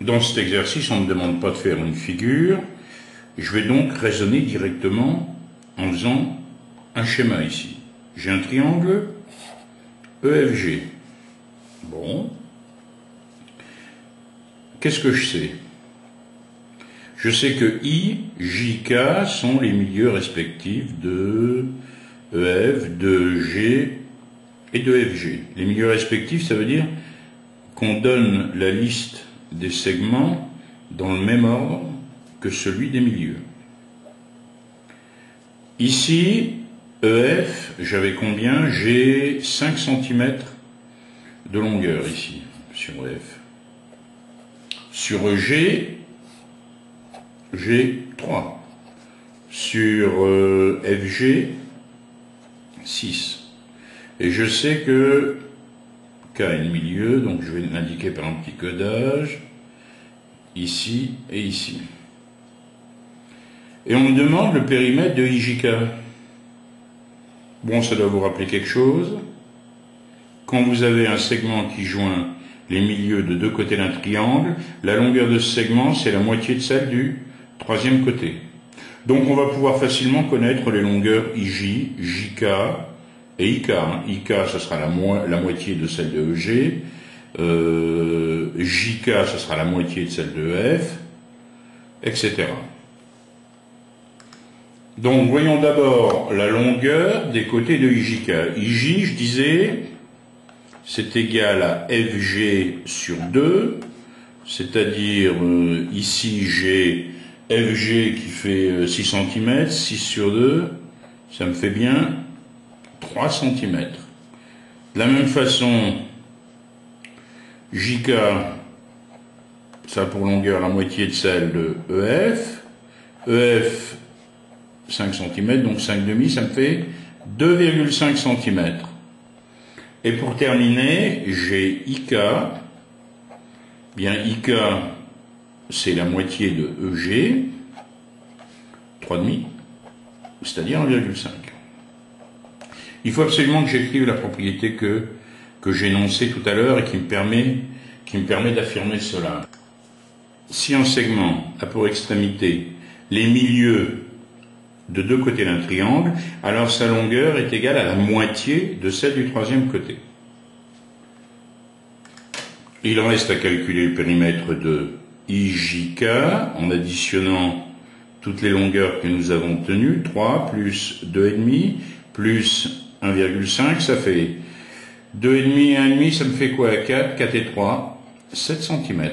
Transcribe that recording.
Dans cet exercice, on ne me demande pas de faire une figure. Je vais donc raisonner directement en faisant un schéma ici. J'ai un triangle EFG. Bon. Qu'est-ce que je sais? Je sais que I, J, K sont les milieux respectifs de EF, de G et de FG. Les milieux respectifs, ça veut dire qu'on donne la liste des segments dans le même ordre que celui des milieux. Ici, EF, j'avais combien? J'ai 5 cm de longueur ici, sur EF. Sur G, j'ai 3. Sur FG, 6. Et je sais que K est le milieu, donc je vais l'indiquer par un petit codage, ici et ici. Et on me demande le périmètre de IJK. Bon, ça doit vous rappeler quelque chose. Quand vous avez un segment qui joint les milieux de deux côtés d'un triangle, la longueur de ce segment, c'est la moitié de celle du troisième côté. Donc on va pouvoir facilement connaître les longueurs IJ, JK et IK. IK, ce sera la moitié de celle de EG. JK, ce sera la moitié de celle de EF, etc. Donc voyons d'abord la longueur des côtés de IJK. IJ, je disais, c'est égal à FG sur 2, c'est-à-dire ici j'ai FG qui fait 6 cm, 6 sur 2, ça me fait bien 3 cm. De la même façon, JK, ça a pour longueur la moitié de celle de EF. EF, 5 cm, donc 5,5, ça me fait 2,5 cm. Et pour terminer, j'ai IK. Bien, IK, c'est la moitié de EG, 3,5, c'est-à-dire 1,5. Il faut absolument que j'écrive la propriété que j'ai énoncée tout à l'heure et qui me permet d'affirmer cela. Si un segment a pour extrémité les milieux de deux côtés d'un triangle, alors sa longueur est égale à la moitié de celle du troisième côté. Il reste à calculer le périmètre de IJK en additionnant toutes les longueurs que nous avons obtenues, 3 plus 2,5 plus 1,5, ça fait 2,5 et 1,5, ça me fait quoi? 4 et 3, 7 cm.